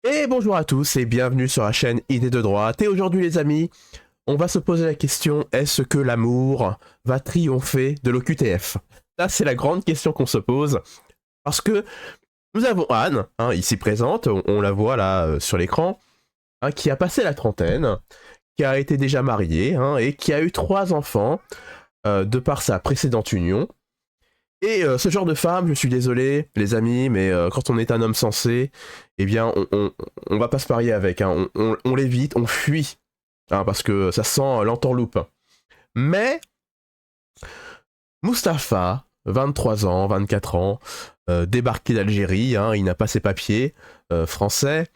Et bonjour à tous et bienvenue sur la chaîne Idées de droite. Et aujourd'hui les amis, on va se poser la question, est-ce que l'amour va triompher de l'OQTF? Ça c'est la grande question qu'on se pose. Parce que nous avons Anne, ici présente, on la voit là sur l'écran, qui a passé la trentaine, qui a été déjà mariée et qui a eu 3 enfants de par sa précédente union. Et ce genre de femme, je suis désolé les amis, mais quand on est un homme sensé, eh bien on va pas se marier avec, on l'évite, on fuit, parce que ça sent l'entourloupe. Mais Mustapha, 23 ans, 24 ans, débarqué d'Algérie, il n'a pas ses papiers français.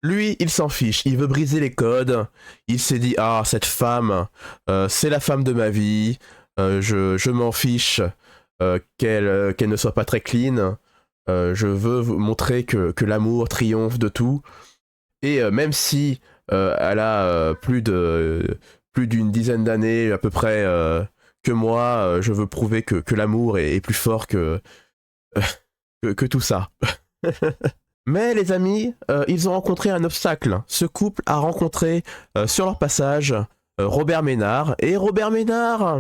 Lui, il s'en fiche, il veut briser les codes. Il s'est dit, ah, cette femme, c'est la femme de ma vie, je m'en fiche qu'elle ne soit pas très clean. Je veux vous montrer que l'amour triomphe de tout. Et même si elle a plus d'une dizaine d'années à peu près que moi, je veux prouver que l'amour est plus fort que tout ça. Mais les amis, ils ont rencontré un obstacle. Ce couple a rencontré sur leur passage Robert Ménard. Et Robert Ménard,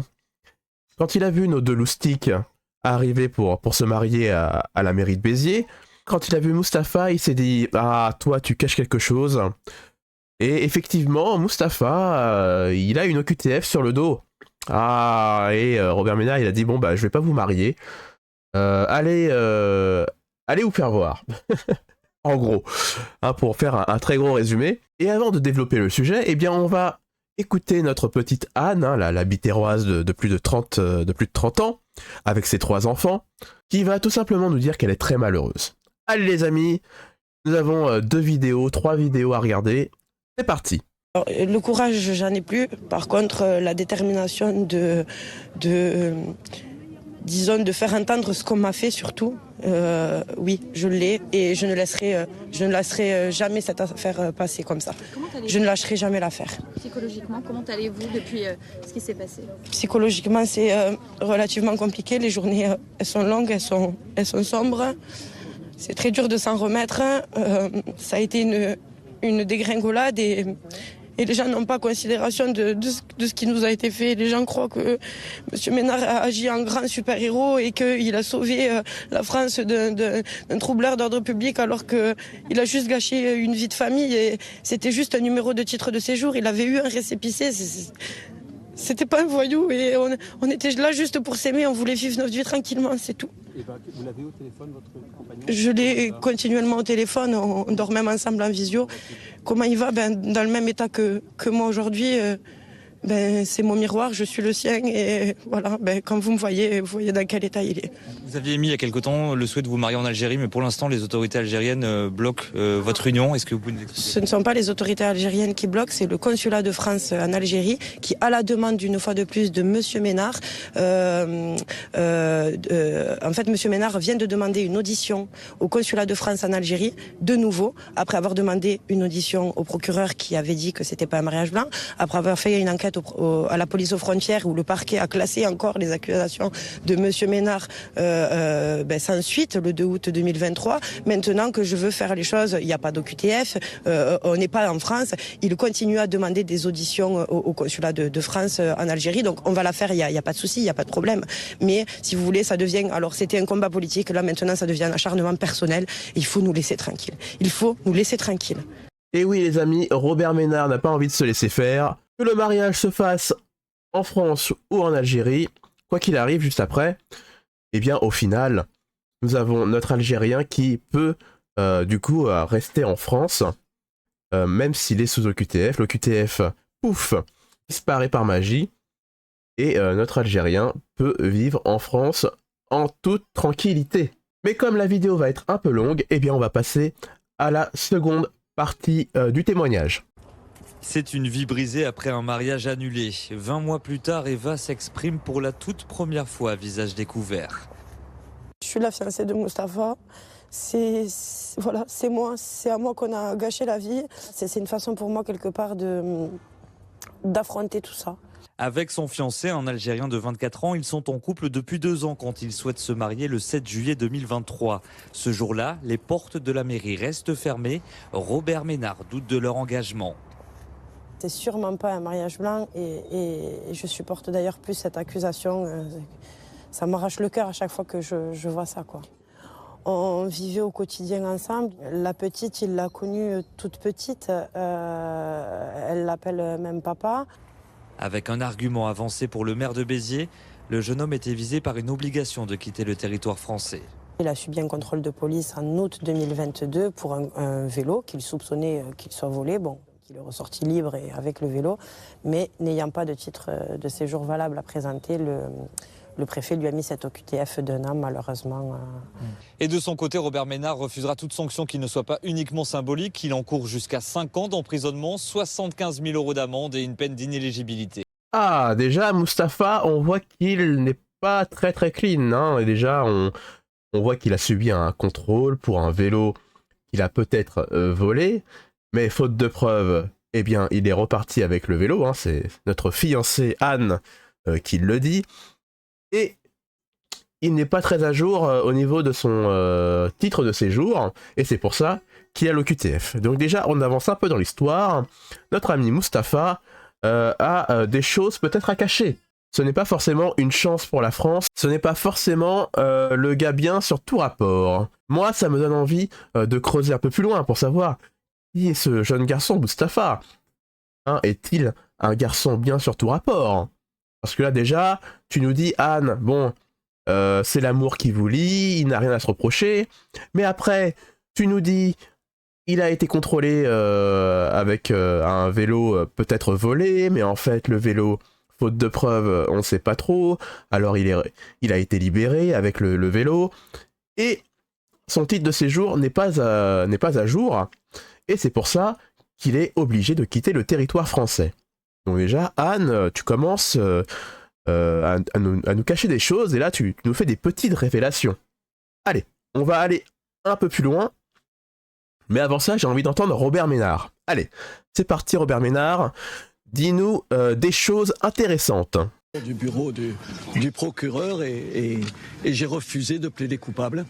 quand il a vu nos deux loustiques arriver pour se marier à la mairie de Béziers, quand il a vu Mustapha, il s'est dit « Ah, toi, tu caches quelque chose ». Et effectivement, Mustapha, il a une OQTF sur le dos. Ah, et Robert Ménard, il a dit « Bon, bah, je vais pas vous marier. Allez vous faire voir ». En gros, pour faire un très gros résumé. Et avant de développer le sujet, eh bien, on va écouter notre petite Anne, la bitéroise de plus de 30 ans, avec ses 3 enfants, qui va tout simplement nous dire qu'elle est très malheureuse. Allez les amis, nous avons 3 vidéos à regarder. C'est parti. Alors, le courage, j'en ai plus. Par contre, la détermination disons, de faire entendre ce qu'on m'a fait surtout, oui, je l'ai et je ne laisserai jamais cette affaire passer comme ça. Je ne lâcherai jamais l'affaire. Psychologiquement, comment allez-vous depuis ce qui s'est passé? Psychologiquement, c'est relativement compliqué. Les journées, elles sont longues, elles sont sombres. C'est très dur de s'en remettre. Ça a été une dégringolade et les gens n'ont pas considération de ce qui nous a été fait. Les gens croient que M. Ménard a agi en grand super-héros et qu'il a sauvé la France d'un troubleur d'ordre public alors qu'il a juste gâché une vie de famille et c'était juste un numéro de titre de séjour. Il avait eu un récépissé. C'était pas un voyou et on était là juste pour s'aimer, on voulait vivre notre vie tranquillement, c'est tout. Et vous l'avez au téléphone, votre compagnon? Je l'ai continuellement au téléphone, on dort même ensemble en visio. Comment il va? Dans le même état que moi aujourd'hui. C'est mon miroir, je suis le sien et voilà, quand vous voyez dans quel état il est. Vous aviez émis il y a quelque temps le souhait de vous marier en Algérie, mais pour l'instant les autorités algériennes bloquent votre union. Est-ce que vous pouvez nous expliquer? Ce ne sont pas les autorités algériennes qui bloquent, c'est le consulat de France en Algérie qui, à la demande d'une fois de plus de M. Ménard, en fait M. Ménard vient de demander une audition au consulat de France en Algérie, de nouveau, après avoir demandé une audition au procureur qui avait dit que c'était pas un mariage blanc, après avoir fait une enquête à la police aux frontières où le parquet a classé encore les accusations de M. Ménard sans suite le 2 août 2023. Maintenant que je veux faire les choses, il n'y a pas d'OQTF, on n'est pas en France. Il continue à demander des auditions au consulat de France en Algérie. Donc on va la faire, il n'y a pas de souci, il n'y a pas de problème. Mais si vous voulez, ça devient... Alors c'était un combat politique, là maintenant ça devient un acharnement personnel. Il faut nous laisser tranquilles. Il faut nous laisser tranquilles. Et oui les amis, Robert Ménard n'a pas envie de se laisser faire. Que le mariage se fasse en France ou en Algérie, quoi qu'il arrive juste après, eh bien au final, nous avons notre Algérien qui peut du coup rester en France, même s'il est sous OQTF. L'OQTF, pouf, disparaît par magie, et notre Algérien peut vivre en France en toute tranquillité. Mais comme la vidéo va être un peu longue, eh bien on va passer à la seconde partie du témoignage. C'est une vie brisée après un mariage annulé. 20 mois plus tard, Eva s'exprime pour la toute première fois à visage découvert. Je suis la fiancée de Mustapha. Voilà, c'est moi, c'est à moi qu'on a gâché la vie. C'est une façon pour moi quelque part d'affronter tout ça. Avec son fiancé, un Algérien de 24 ans, ils sont en couple depuis 2 ans quand ils souhaitent se marier le 7 juillet 2023. Ce jour-là, les portes de la mairie restent fermées. Robert Ménard doute de leur engagement. C'est sûrement pas un mariage blanc et je supporte d'ailleurs plus cette accusation. Ça m'arrache le cœur à chaque fois que je vois ça, quoi. On vivait au quotidien ensemble. La petite, il l'a connue toute petite. Elle l'appelle même papa. Avec un argument avancé pour le maire de Béziers, le jeune homme était visé par une obligation de quitter le territoire français. Il a subi un contrôle de police en août 2022 pour un vélo qu'il soupçonnait qu'il soit volé. Bon, qu'il est ressorti libre et avec le vélo, mais n'ayant pas de titre de séjour valable à présenter, le préfet lui a mis cette OQTF d'un an, malheureusement. Et de son côté, Robert Ménard refusera toute sanction qui ne soit pas uniquement symbolique. Il encourt jusqu'à 5 ans d'emprisonnement, 75 000 € d'amende et une peine d'inéligibilité. Ah, déjà, Mustapha, on voit qu'il n'est pas très très clean. Hein. Et déjà, on voit qu'il a subi un contrôle pour un vélo qu'il a peut-être volé. Mais faute de preuves, eh bien, il est reparti avec le vélo. Hein. C'est notre fiancée Anne qui le dit. Et il n'est pas très à jour au niveau de son titre de séjour, et c'est pour ça qu'il a l'OQTF. Donc déjà, on avance un peu dans l'histoire. Notre ami Mustapha a des choses peut-être à cacher. Ce n'est pas forcément une chance pour la France, ce n'est pas forcément le gars bien sur tout rapport. Moi, ça me donne envie de creuser un peu plus loin pour savoir qui est ce jeune garçon Mustapha. Hein, est-il un garçon bien sur tout rapport ? Parce que là déjà, tu nous dis, Anne, bon, c'est l'amour qui vous lie, il n'a rien à se reprocher. Mais après, tu nous dis, il a été contrôlé avec un vélo peut-être volé, mais en fait, le vélo, faute de preuves, on ne sait pas trop. Alors il a été libéré avec le vélo. Et son titre de séjour n'est pas à jour. Et c'est pour ça qu'il est obligé de quitter le territoire français. Donc déjà, Anne, tu commences à nous cacher des choses, et là, tu nous fais des petites révélations. Allez, on va aller un peu plus loin, mais avant ça, j'ai envie d'entendre Robert Ménard. Allez, c'est parti Robert Ménard, dis-nous des choses intéressantes. Du bureau du procureur et j'ai refusé de plaider coupable.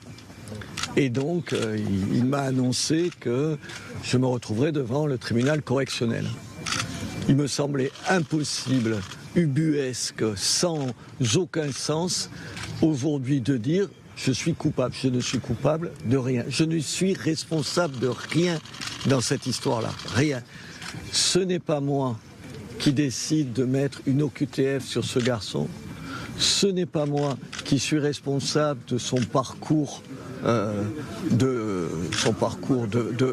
Et donc, il m'a annoncé que je me retrouverais devant le tribunal correctionnel. Il me semblait impossible, ubuesque, sans aucun sens, aujourd'hui de dire « je suis coupable ». Je ne suis coupable de rien. Je ne suis responsable de rien dans cette histoire-là. Rien. Ce n'est pas moi qui décide de mettre une OQTF sur ce garçon. Ce n'est pas moi qui suis responsable de son parcours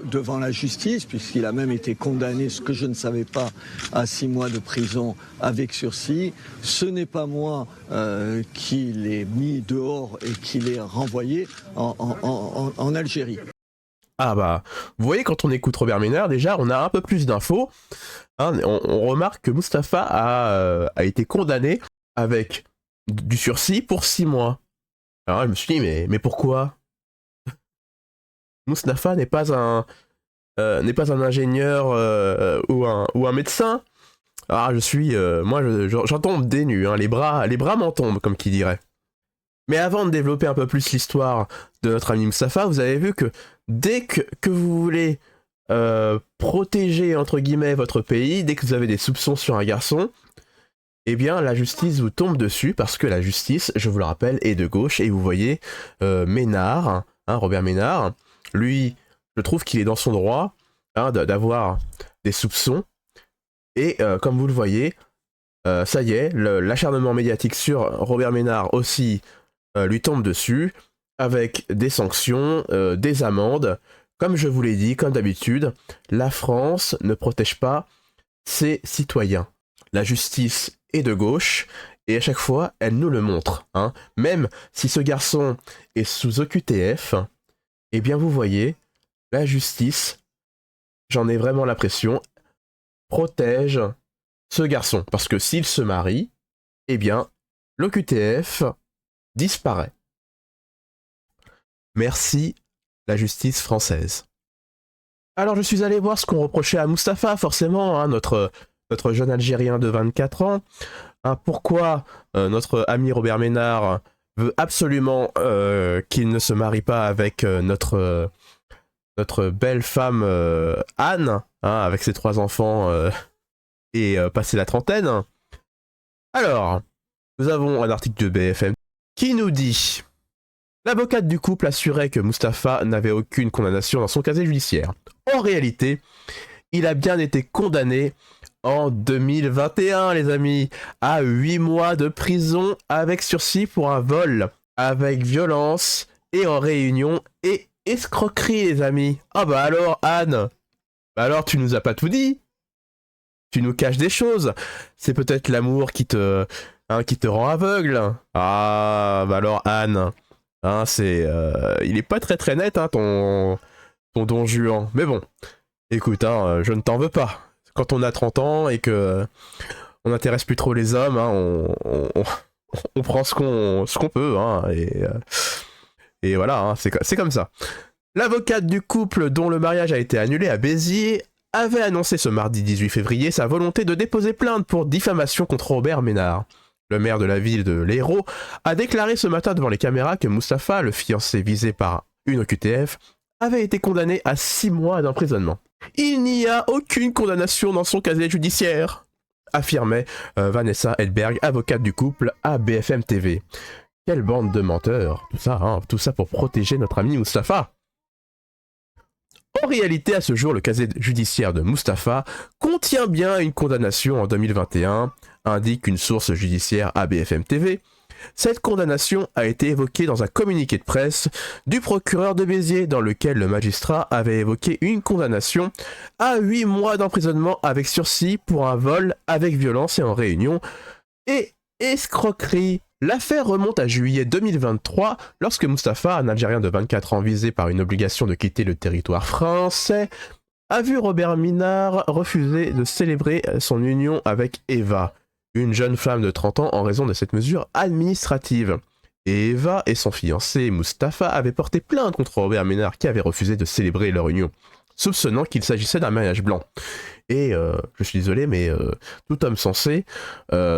devant la justice, puisqu'il a même été condamné, ce que je ne savais pas, à 6 mois de prison avec sursis. Ce n'est pas moi qui l'ai mis dehors et qui l'ai renvoyé en Algérie. Ah bah, vous voyez, quand on écoute Robert Ménard, déjà, on a un peu plus d'infos. Hein, on remarque que Mustapha a été condamné avec du sursis pour 6 mois. Alors je me suis dit, mais pourquoi ? Mustapha n'est pas un ingénieur ou un médecin. Ah, j'en tombe des nues, hein, les bras m'en tombent, comme qui dirait. Mais avant de développer un peu plus l'histoire de notre ami Mustapha, vous avez vu que dès que vous voulez protéger, entre guillemets, votre pays, dès que vous avez des soupçons sur un garçon, eh bien, la justice vous tombe dessus, parce que la justice, je vous le rappelle, est de gauche, et vous voyez Ménard, hein, Robert Ménard, lui, je trouve qu'il est dans son droit hein, d'avoir des soupçons, et comme vous le voyez, ça y est, l'acharnement médiatique sur Robert Ménard aussi lui tombe dessus, avec des sanctions, des amendes. Comme je vous l'ai dit, comme d'habitude, la France ne protège pas ses citoyens. La justice est de gauche, et à chaque fois, elle nous le montre. Hein. Même si ce garçon est sous OQTF, eh bien vous voyez, la justice, j'en ai vraiment l'impression, protège ce garçon. Parce que s'il se marie, eh bien, l'OQTF disparaît. Merci, la justice française. Alors je suis allé voir ce qu'on reprochait à Mustapha, forcément, hein, notre notre jeune Algérien de 24 ans. Hein, pourquoi notre ami Robert Ménard veut absolument qu'il ne se marie pas avec notre belle femme Anne, hein, avec ses 3 enfants et passer la trentaine. Alors, nous avons un article de BFM qui nous dit: l'avocate du couple assurait que Mustapha n'avait aucune condamnation dans son casier judiciaire. En réalité, il a bien été condamné en 2021, les amis, à 8 mois de prison avec sursis pour un vol avec violence et en réunion et escroquerie, les amis. Ah bah alors, Anne, bah alors tu nous as pas tout dit. Tu nous caches des choses. C'est peut-être l'amour qui te rend aveugle. Ah bah alors, Anne, hein, il est pas très très net, hein, ton Don Juan. Mais bon, écoute, hein, je ne t'en veux pas. Quand on a 30 ans et que on n'intéresse plus trop les hommes, hein, on prend ce qu'on peut, hein, et voilà, hein, c'est comme ça. L'avocate du couple dont le mariage a été annulé à Béziers avait annoncé ce mardi 18 février sa volonté de déposer plainte pour diffamation contre Robert Ménard. Le maire de la ville de l'Hérault a déclaré ce matin devant les caméras que Mustapha, le fiancé visé par une OQTF, avait été condamné à 6 mois d'emprisonnement. Il n'y a aucune condamnation dans son casier judiciaire, affirmait Vanessa Edberg, avocate du couple, à BFM TV. Quelle bande de menteurs, tout ça pour protéger notre ami Mustapha. En réalité, à ce jour, le casier judiciaire de Mustapha contient bien une condamnation en 2021, indique une source judiciaire à BFM TV. Cette condamnation a été évoquée dans un communiqué de presse du procureur de Béziers, dans lequel le magistrat avait évoqué une condamnation à 8 mois d'emprisonnement avec sursis pour un vol avec violence et en réunion et escroquerie. L'affaire remonte à juillet 2023, lorsque Mustapha, un Algérien de 24 ans visé par une obligation de quitter le territoire français, a vu Robert Ménard refuser de célébrer son union avec Eva, une jeune femme de 30 ans, en raison de cette mesure administrative. Et Eva et son fiancé Mustapha avaient porté plainte contre Robert Ménard qui avait refusé de célébrer leur union, soupçonnant qu'il s'agissait d'un mariage blanc. Et je suis désolé, mais tout homme sensé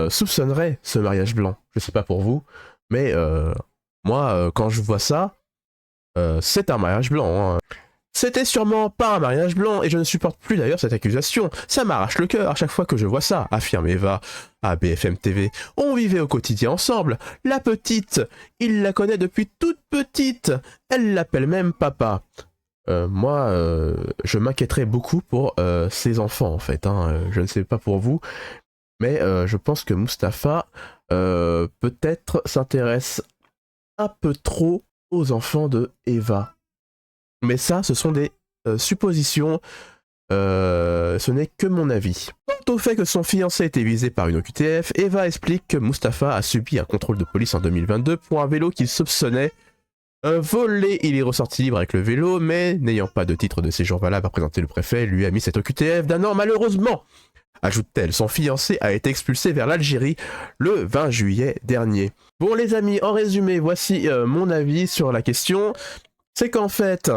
soupçonnerait ce mariage blanc. Je sais pas pour vous, mais moi, quand je vois ça, c'est un mariage blanc, hein. C'était sûrement pas un mariage blanc, et je ne supporte plus d'ailleurs cette accusation. Ça m'arrache le cœur à chaque fois que je vois ça, affirme Eva à BFM TV. On vivait au quotidien ensemble. La petite, il la connaît depuis toute petite. Elle l'appelle même papa. Moi, je m'inquiéterais beaucoup pour ses enfants, en fait, hein. Je ne sais pas pour vous, mais je pense que Mustapha, peut-être, s'intéresse un peu trop aux enfants de Eva. Mais ça, ce sont des suppositions, ce n'est que mon avis. Quant au fait que son fiancé était visé par une OQTF, Eva explique que Mustapha a subi un contrôle de police en 2022 pour un vélo qu'il soupçonnait volé. Il est ressorti libre avec le vélo, mais n'ayant pas de titre de séjour valable à présenter, le préfet lui a mis cette OQTF d'1 an malheureusement. Ajoute-t-elle, son fiancé a été expulsé vers l'Algérie le 20 juillet dernier. Bon les amis, en résumé, voici mon avis sur la question. C'est qu'en fait,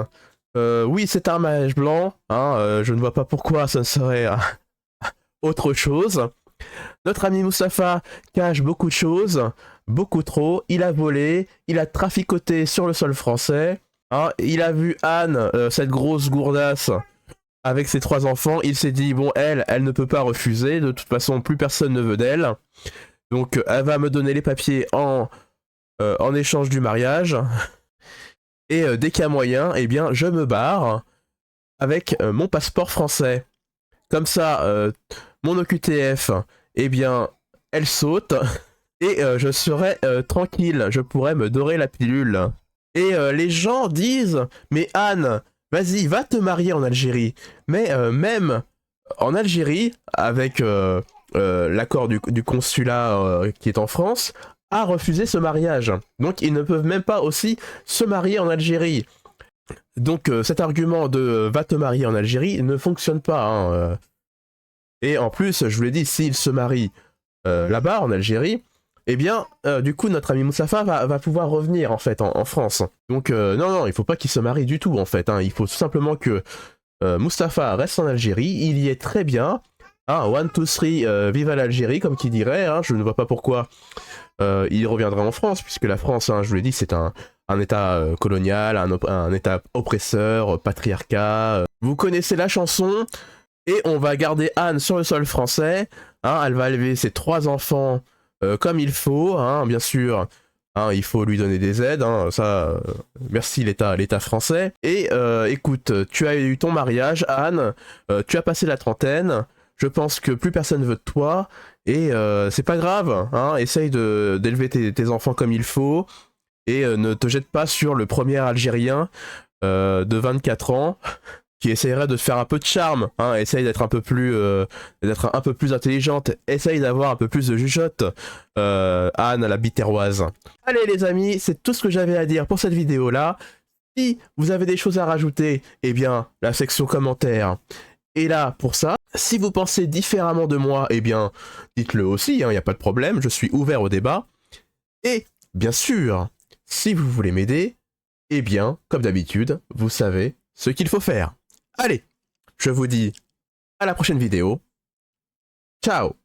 oui, c'est un mariage blanc, hein, je ne vois pas pourquoi ça ne serait autre chose. Notre ami Mustapha cache beaucoup de choses, beaucoup trop. Il a volé, il a traficoté sur le sol français, hein, il a vu Anne, cette grosse gourdasse, avec ses 3 enfants. Il s'est dit, bon, elle ne peut pas refuser, de toute façon, plus personne ne veut d'elle. Donc, elle va me donner les papiers en échange du mariage. Et dès qu'il y a moyen, eh bien, je me barre avec mon passeport français. Comme ça, mon OQTF, eh bien, elle saute et je serai tranquille. Je pourrai me dorer la pilule. Et les gens disent, mais Anne, vas-y, va te marier en Algérie. Mais même en Algérie, avec l'accord du consulat qui est en France, a refusé ce mariage. Donc ils ne peuvent même pas aussi se marier en Algérie. Donc cet argument de va te marier en Algérie ne fonctionne pas, hein. Et en plus, je vous l'ai dit, s'il se marie là-bas en Algérie, eh bien du coup notre ami Mustapha va pouvoir revenir en fait en France. Donc non, il faut pas qu'il se marie du tout en fait, hein. Il faut tout simplement que Mustapha reste en Algérie, il y est très bien. Hein, 1, 2, 3, vive à l'Algérie, comme qui dirait. Hein, je ne vois pas pourquoi il reviendrait en France, puisque la France, hein, je vous l'ai dit, c'est un état colonial, un état oppresseur, patriarcat. Vous connaissez la chanson, et on va garder Anne sur le sol français. Hein, elle va élever ses 3 enfants comme il faut, hein, bien sûr. Hein, il faut lui donner des aides, hein, ça, merci l'État français. Et écoute, tu as eu ton mariage, Anne, tu as passé la trentaine, je pense que plus personne veut de toi, et c'est pas grave, hein, essaye d'élever tes enfants comme il faut, et ne te jette pas sur le premier Algérien de 24 ans, qui essaierait de te faire un peu de charme, hein, essaye d'être un peu plus intelligente, essaye d'avoir un peu plus de jugeote, Anne la biterroise. Allez les amis, c'est tout ce que j'avais à dire pour cette vidéo là. Si vous avez des choses à rajouter, eh bien la section commentaires est là pour ça. Si vous pensez différemment de moi, eh bien dites-le aussi, hein, y a pas de problème, je suis ouvert au débat. Et bien sûr, si vous voulez m'aider, eh bien comme d'habitude, vous savez ce qu'il faut faire. Allez, je vous dis à la prochaine vidéo. Ciao!